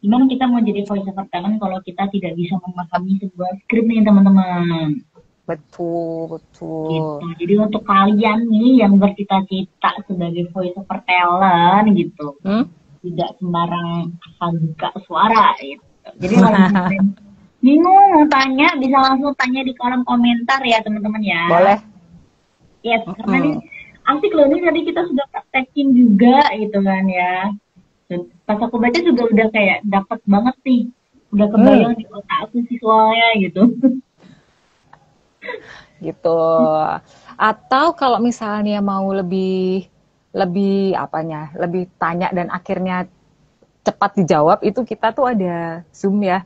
Gimana kita mau jadi voice over talent kalau kita tidak bisa memahami sebuah skrip nih teman-teman. Betul. Gitu. Jadi untuk kalian nih yang bercita-cita sebagai voice over talent gitu, tidak sembarang asal buka suara gitu. Jadi kalau bingung mau tanya, bisa langsung tanya di kolom komentar ya teman-teman ya. Boleh. Yes, karena nih asik loh, nih tadi kita sudah praktekin juga gitu kan ya. Pas aku baca juga udah kayak dapet banget nih, udah kebayang di otak aku visualnya gitu. Gitu. Atau kalau misalnya mau lebih tanya dan akhirnya cepat dijawab, itu kita tuh ada Zoom ya,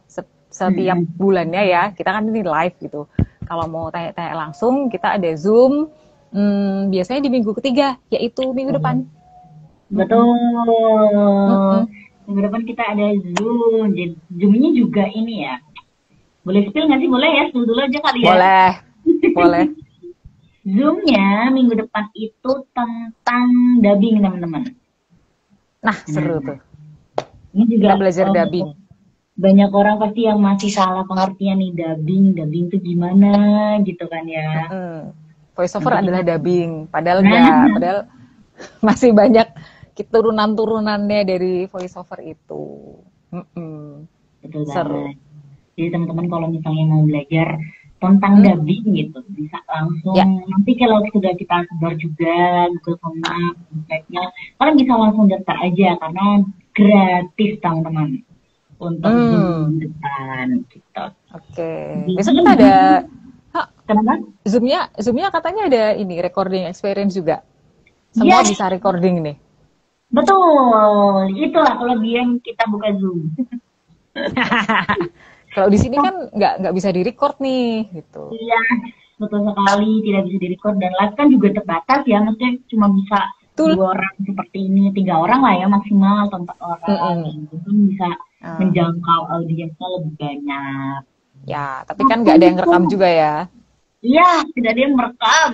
setiap bulannya ya, kita kan ini live gitu. Kalau mau tanya-tanya langsung, kita ada Zoom, biasanya di minggu ketiga, yaitu minggu depan. Betul. Minggu depan kita ada Zoom. Zoom-nya juga ini ya. Boleh spill nggak sih? Boleh ya, spill dulu aja kali ya. Boleh. Zoom-nya minggu depan itu tentang dubbing teman-teman. Nah, seru tuh. Ini juga kita belajar dubbing. Banyak orang pasti yang masih salah pengertian nih dubbing itu gimana gitu kan ya. Voice over adalah dubbing, padahal enggak, padahal masih banyak turunan-turunannya dari voice over itu. Betul seru. banget. Jadi teman-teman kalau misalnya mau belajar tentang dubbing gitu, bisa langsung nanti kalau sudah kita sebar juga Google Form website-nya, kalian bisa langsung daftar aja karena gratis teman-teman untuk Zoom depan gitu. Oke. Besok kita ada kenapa? Zoom-nya katanya ada ini recording experience juga. Semua bisa recording nih. Betul. Itulah kelebihan kita buka Zoom. Kalau di sini kan nggak bisa di-record nih gitu. Iya, betul sekali, tidak bisa di-record, dan live kan juga terbatas ya, maksudnya cuma bisa 2 orang seperti ini, 3 orang lah ya maksimal, atau 4 orang. Itu bisa menjangkau audiensnya lebih banyak. Ya, tapi kan nggak ada yang rekam juga ya. Iya, tidak ada yang merekam.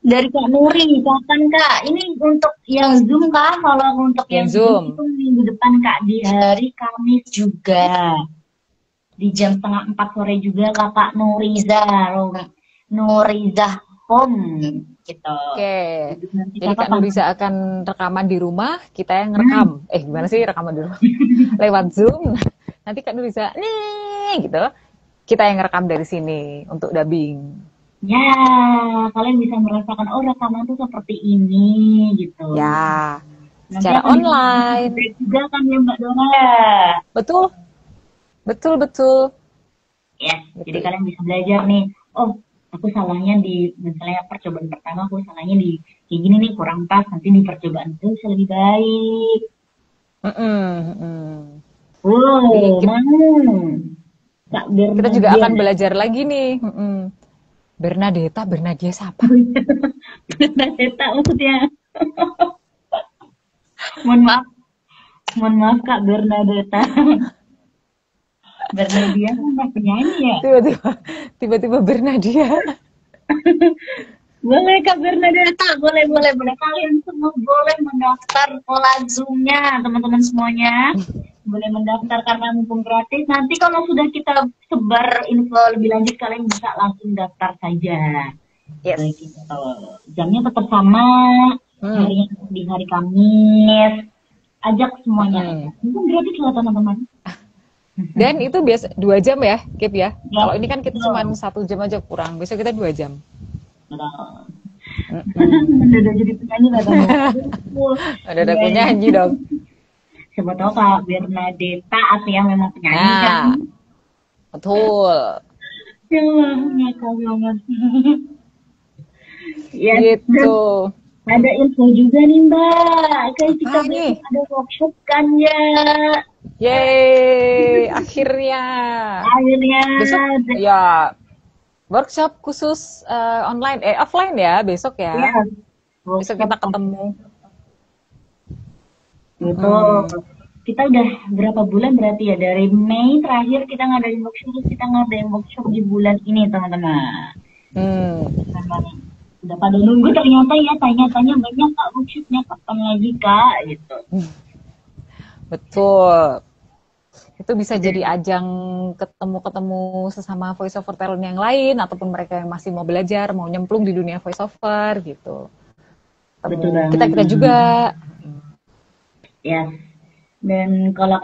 Dari Kak Nuri, kapan Kak? Ini untuk yang Zoom Kak, kalau untuk yang Zoom itu minggu depan Kak, di hari Kamis juga. Di jam 3:30 sore juga Kakak Nuriza home gitu. Oke. Nanti Jadi kakak Kak Nurisa akan rekaman di rumah, kita yang ngerekam. Gimana sih rekaman di rumah? Lewat Zoom. Nanti Kak Nurisa, nih gitu. Kita yang ngerekam dari sini untuk dubbing. ya kalian bisa merasakan oh rekaman tuh seperti ini gitu. Ya, Nanti secara akan online. feedback juga kan ya Mbak Dora. Betul, betul, betul. Ya, jadi Gitu. kalian bisa belajar nih. Oh, aku salahnya di misalnya percobaan pertama aku salahnya di kayak gini nih kurang pas. Nanti di percobaan itu bisa lebih baik. Jadi Wow, mau Kak kita juga Bernadia. akan belajar lagi nih. Bernadetta, Bernadia siapa? Bernadetta maksudnya. Mohon maaf, mohon maaf Kak Bernadetta. Bernadia kan anak penyanyi ya. Tiba-tiba Bernadia. Boleh Kak Bernadetta, boleh. Kalian semua boleh mendaftar kelas Zoom-nya, teman-teman semuanya. Boleh mendaftar karena mumpung gratis. Nanti kalau sudah kita sebar info lebih lanjut, kalian bisa langsung daftar saja. Yes. Gitu. Jamnya tetap sama, harinya di hari Kamis. Ajak semuanya. Mumpung gratis loh teman-teman. Dan itu biasa 2 jam ya, Kip ya. Ya, Kalau ini kan kita betul. cuma 1 jam aja kurang. Besok kita 2 jam. Udah jadi penyanyi lah kamu. Ada penyanyi dong. Siapa tahu Kak Bernadetta aslinya memang penyanyi kan. Betul. Ya, ngakak banget. Ya, Gitu. ada info juga nih Mbak. Kan kita nih? besok ada workshop kan ya. Yeay, akhirnya. Besok ya workshop khusus offline ya besok ya. Iya, Besok kita ketemu. Betul. Kita udah berapa bulan berarti ya? Dari Mei terakhir kita ngadain workshop, terus kita ngadain workshop di bulan ini teman-teman. Udah pada nunggu ternyata ya, tanya-tanya banyak Kak workshopnya kapan lagi Kak gitu. Betul. Itu bisa jadi ajang ketemu-ketemu sesama voice over talent yang lain ataupun mereka yang masih mau belajar, mau nyemplung di dunia voice over gitu. Betul banget. Kita juga. Ya. Dan kalau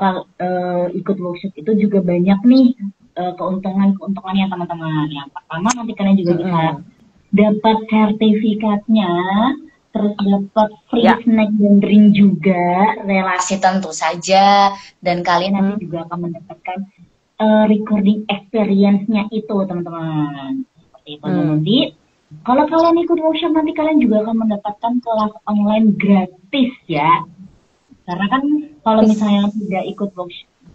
ikut workshop itu juga banyak nih keuntungan-keuntungannya teman-teman. Yang pertama nanti kalian juga bisa dapat sertifikatnya, terus dapat free snack dan drink juga, relasi tentu saja, dan kalian nanti juga akan mendapatkan recording experience-nya itu teman-teman. Seperti itu. Nanti kalau kalian ikut workshop nanti kalian juga akan mendapatkan kelas online gratis ya. Karena kan kalau misalnya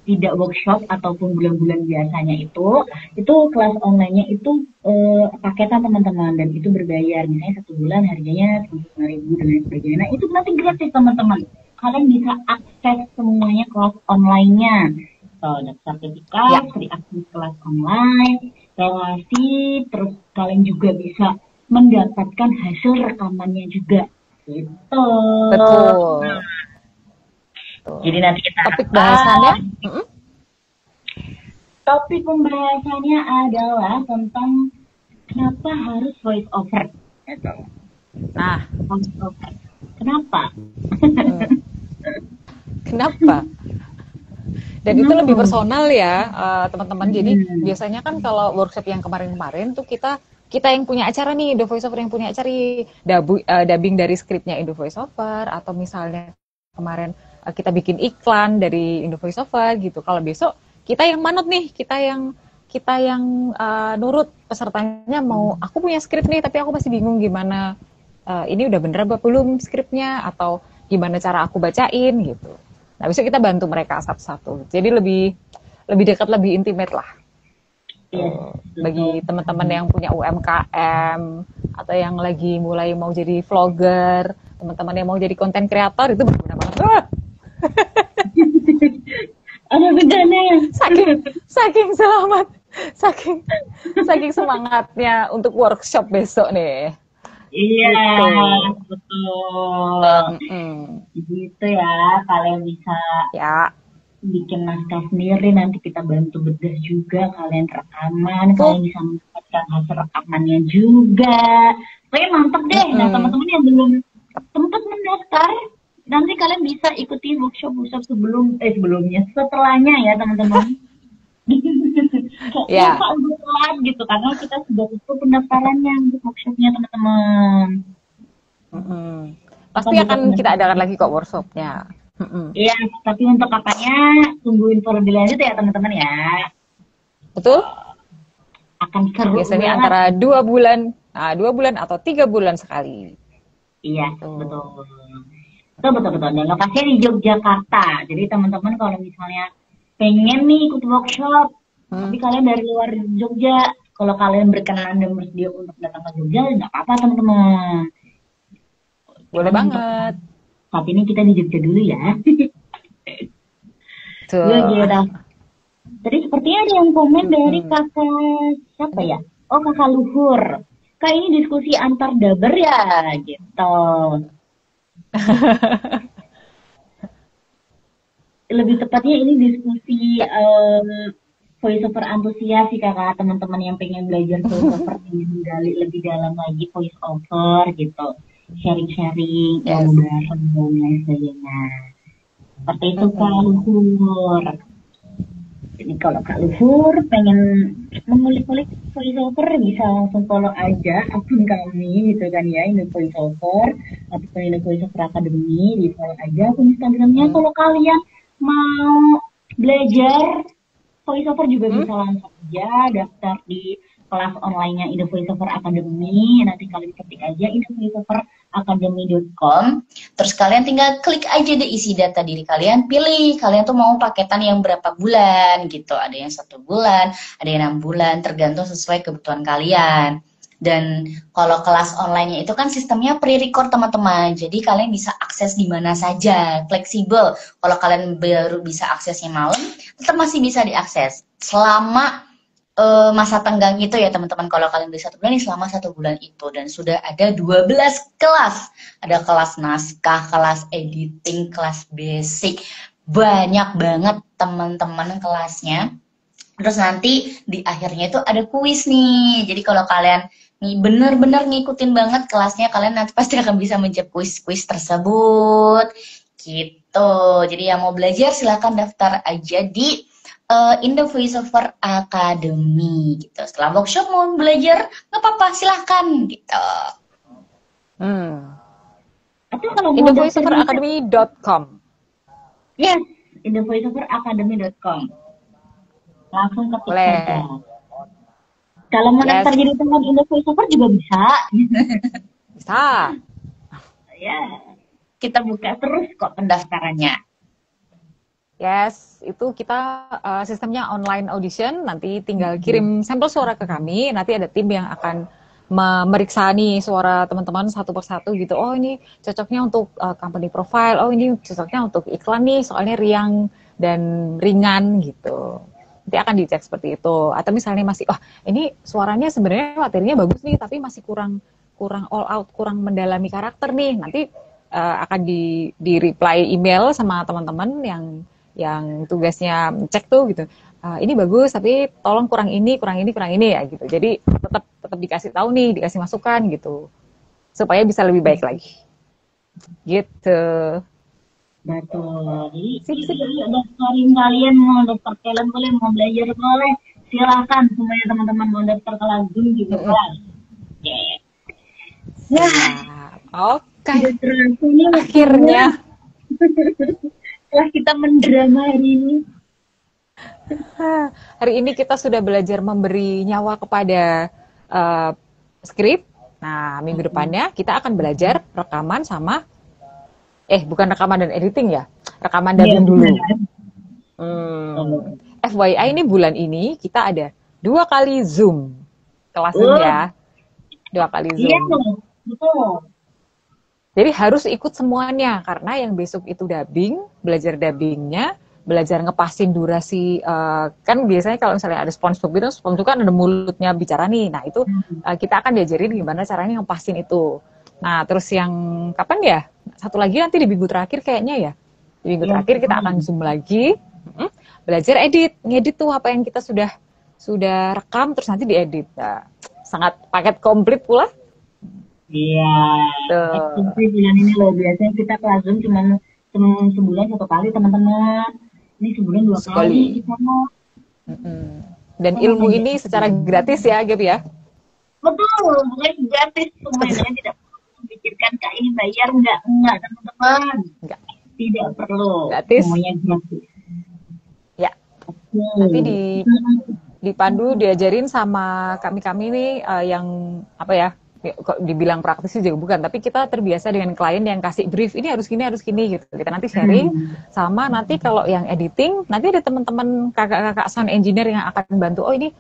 tidak workshop ataupun bulan-bulan biasanya itu kelas online-nya itu paketan teman-teman dan itu berbayar. Misalnya 1 bulan harganya 35.000 dan lain sebagainya. Nah itu nanti gratis teman-teman. Kalian bisa akses semuanya kelas online-nya. Dapat sertifikat, free akses kelas online, relasi, terus kalian juga bisa mendapatkan hasil rekamannya juga. Gitu. Betul. Jadi nanti kita topik bahasannya topik pembahasannya adalah tentang kenapa harus voice over. Nah, voice over. Kenapa? Kenapa? Dan itu lebih personal ya, teman-teman. Jadi biasanya kan kalau workshop yang kemarin-kemarin tuh kita yang punya acara nih, Indo Voice Over yang punya acara dubbing dari skripnya Indo Voice Over, atau misalnya kemarin kita bikin iklan dari Indo Voice Over gitu. Kalau besok kita yang manut nih, kita yang nurut pesertanya mau, aku punya skrip nih tapi aku masih bingung gimana ini udah bener apa belum skripnya atau gimana cara aku bacain gitu. Nah besok kita bantu mereka satu-satu. Jadi lebih dekat, lebih intimate lah. Bagi teman-teman yang punya UMKM atau yang lagi mulai mau jadi vlogger, teman-teman yang mau jadi konten kreator itu berguna banget. Ada bedanya. Saking selamat, saking semangatnya untuk workshop besok nih. Iya, betul. Gitu ya, kalian bisa bikin naskah sendiri, nanti kita bantu bedah juga, kalian rekaman, kalian bisa mendapatkan hasil rekamannya juga. Pokoknya mantep deh. Nah, teman-teman yang belum sempat mendaftar, nanti kalian bisa ikuti workshop sebelumnya, setelahnya ya teman-teman. Ya. Kok udah telat gitu, karena kita sudah tutup pendaftarannya untuk workshopnya teman-teman. Pasti akan kita adakan lagi kok workshopnya. Iya, tapi untuk apanya tungguin lebih lanjut ya teman-teman ya. Betul? Akan seru Biasanya banget. antara 2 bulan, 2 bulan atau 3 bulan sekali. Iya, betul. Betul. Dan lokasinya di Yogyakarta. Jadi teman-teman kalau misalnya pengen nih ikut workshop, tapi kalian dari luar Jogja, kalau kalian berkenan dan bersedia untuk datang ke Jogja, nggak apa-apa teman-teman. Boleh banget. Saat ini kita di Jogja dulu ya. Tuh. Tadi sepertinya ada yang komen dari kakak siapa ya? Oh, kakak Luhur. Kak, ini diskusi antar daber ya, gitu. Lebih tepatnya ini diskusi voice over antusias sih kakak, teman-teman yang pengen belajar voice over, pengen menggali lebih dalam lagi voice over gitu, sharing-sharing, ilmu bareng dan lain sebagainya. Seperti itu Kak Luhur. Jadi kalau Kak Luhur pengen mengulik-ulik voice over, bisa langsung follow aja akun kami gitu kan ya, ini voice over ataupun ini voice over academy, di follow aja akun Instagramnya. Kalau kalian mau belajar voice over juga bisa langsung aja daftar di kelas online-nya Indo Voice Over Academy. Nanti kalian ketik aja indovoiceoveracademy.com. Terus kalian tinggal klik aja deh isi data diri kalian, pilih kalian tuh mau paketan yang berapa bulan gitu. Ada yang 1 bulan, ada yang 6 bulan, tergantung sesuai kebutuhan kalian. Dan kalau kelas online-nya itu kan sistemnya pre-record teman-teman, jadi kalian bisa akses di mana saja, fleksibel. Kalau kalian baru bisa aksesnya malam, tetap masih bisa diakses selama masa tenggang itu ya teman-teman. Kalau kalian beli 1 bulan ini selama 1 bulan itu, dan sudah ada 12 kelas. Ada kelas naskah, kelas editing, kelas basic, banyak banget teman-teman kelasnya. Terus nanti di akhirnya itu ada kuis nih. Jadi kalau kalian bener-bener ngikutin banget kelasnya, kalian nanti pasti akan bisa menjawab kuis-kuis tersebut gitu. Jadi yang mau belajar silahkan daftar aja di Indo Voice Over Academy gitu. Setelah workshop mau belajar nggak apa-apa, silahkan gitu. Atau kalau mau indovoiceoveracademy.com. Yes, indovoiceoveracademy.com. Langsung ketik saja. Kalau mau daftar jadi teman Indo Voice Over juga bisa. Bisa. Ya, kita buka terus kok pendaftarannya. Yes, itu kita sistemnya online audition, nanti tinggal kirim sampel suara ke kami, nanti ada tim yang akan memeriksa nih suara teman-teman satu persatu gitu. Oh ini cocoknya untuk company profile, oh ini cocoknya untuk iklan nih, soalnya riang dan ringan gitu. Nanti akan dicek seperti itu. Atau misalnya masih, ini suaranya sebenarnya materinya bagus nih, tapi masih kurang all out, kurang mendalami karakter nih. Nanti akan di reply email sama teman-teman yang tugasnya cek tuh gitu. Ini bagus, tapi tolong kurang ini ya gitu. Jadi tetap dikasih tahu nih, dikasih masukan gitu, supaya bisa lebih baik lagi. Gitu. Betul. Jadi daftarin kalian mau daftar talent boleh, mau belajar boleh, silahkan semuanya teman-teman mau daftar ke lagu juga boleh. Oke. Akhirnya setelah kita mendrama hari ini. Hari ini kita sudah belajar memberi nyawa kepada skrip. Nah, minggu depannya kita akan belajar rekaman sama bukan rekaman dan editing ya. Rekaman dubbing dulu. FYI ini bulan ini kita ada 2 kali Zoom. Kelas Zoom ya. 2 kali Zoom. Iya, betul. Jadi harus ikut semuanya, karena yang besok itu dubbing, belajar dubbingnya, belajar ngepasin durasi, kan biasanya kalau misalnya ada SpongeBob itu, SpongeBob kan ada mulutnya bicara nih, nah itu kita akan diajarin gimana caranya ngepasin itu. Nah terus yang kapan ya? Satu lagi nanti di minggu terakhir kayaknya ya, di minggu terakhir kita akan Zoom lagi, Belajar edit, ngedit tuh apa yang kita sudah rekam terus nanti diedit. Nah, sangat paket komplit pula. Iya. Tuh. Bulan ini loh, biasanya kita kelas Zoom cuma sebulan 1 kali teman-teman. Ini sebulan 2 kali Sekali. kita mau. Dan ilmu ini secara gratis ya, Gap ya? Betul, bukan gratis. Semuanya tidak perlu memikirkan Kak ini bayar enggak teman-teman. Enggak. Tidak perlu. Gratis. Semuanya gratis. Ya. Nanti dipandu, diajarin sama kami nih yang apa ya? Kok dibilang praktis juga bukan, tapi kita terbiasa dengan klien yang kasih brief ini harus gini gitu. Kita nanti sharing sama nanti kalau yang editing nanti ada teman-teman kakak-kakak sound engineer yang akan bantu. Oh ini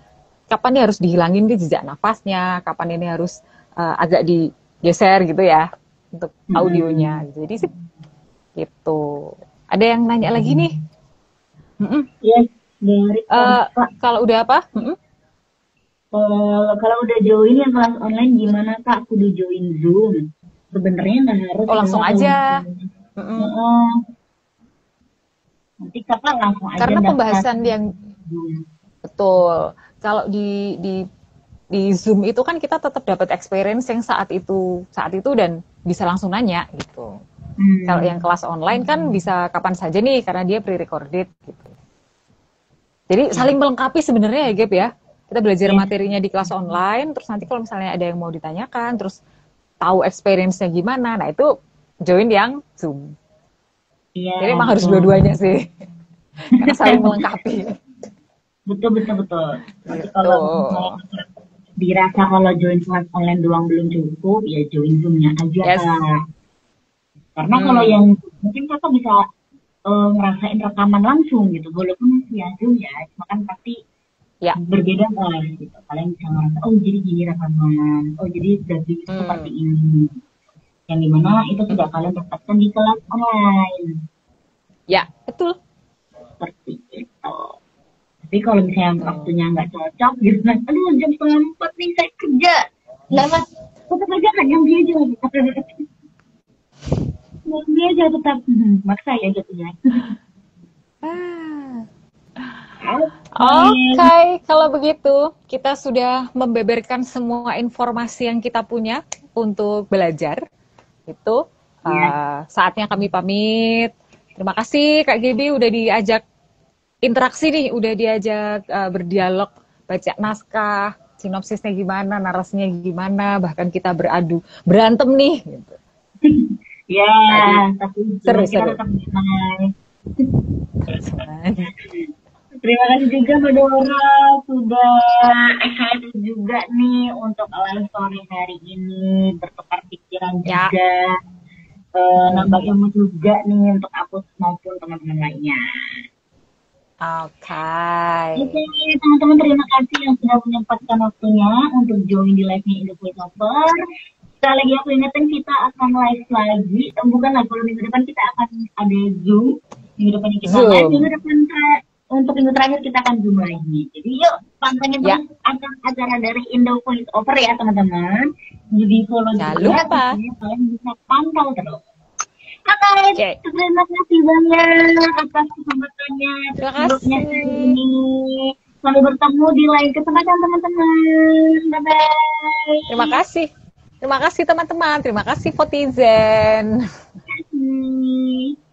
kapan nih harus dihilangin nih jejak nafasnya, kapan ini harus agak digeser gitu ya untuk audionya. Jadi sih gitu. Ada yang nanya lagi nih? Yes, dari kalau udah apa? Kalau udah join yang kelas online gimana Kak? Kudu join Zoom. Sebenarnya nggak harus. Oh langsung aja. Nanti Kakak langsung aja. Karena pembahasan yang betul. Kalau di Zoom itu kan kita tetap dapat experience yang saat itu dan bisa langsung nanya gitu. Kalau yang kelas online kan bisa kapan saja nih karena dia pre-recorded gitu. Jadi saling melengkapi sebenarnya ya Gap ya. Kita belajar materinya di kelas online, terus nanti kalau misalnya ada yang mau ditanyakan, terus tahu experience-nya gimana, nah itu join yang Zoom. Iya. Jadi emang harus dua-duanya sih, karena saling melengkapi. Betul. Nanti kalau dirasa kalau join kelas online doang belum cukup, ya join Zoom-nya aja Kak. Karena kalau yang mungkin Kakak bisa ngerasain rekaman langsung gitu, walaupun via Zoom ya, cuma kan pasti berbeda lah gitu. Kalian bisa ngerasa, oh jadi gini rekaman, oh jadi dubbing seperti ini. Yang dimana itu tidak kalian dapatkan di kelas online. Ya, betul. Seperti itu. Tapi kalau misalnya waktunya nggak cocok, gitu, aduh jam 3:30 nih saya kerja. Lama, tetap aja kan yang dia aja. Yang dia aja tetap maksa ya jatuhnya. Oke, kalau begitu kita sudah membeberkan semua informasi yang kita punya untuk belajar. Itu saatnya kami pamit. Terima kasih Kak Gaby udah diajak interaksi nih, udah diajak berdialog, baca naskah, sinopsisnya gimana, narasinya gimana, bahkan kita berantem nih. Gitu. Ya, tapi seru-seru. Terima kasih juga Mbak Dora sudah excited juga nih untuk live story hari ini, bertukar pikiran juga, nambah ilmu juga nih untuk aku maupun teman-teman lainnya. Oke, teman-teman terima kasih yang sudah menyempatkan waktunya untuk join di live-nya Indo Voiceover. Sekali lagi aku ingetin kita akan live lagi, bukan lah, kalau minggu depan kita akan ada Zoom, minggu depan kita live, minggu depan untuk minggu terakhir kita akan Zoom lagi. Jadi yuk pantengin terus acara dari Indo Voiceover ya teman-teman. Jadi follow juga, kalian bisa pantau terus. Oke, terima kasih banyak atas kesempatannya. Terima kasih. Ini. Sampai bertemu di lain kesempatan teman-teman. Bye-bye. Terima kasih. Terima kasih teman-teman. Terima kasih Votizen. Terima kasih.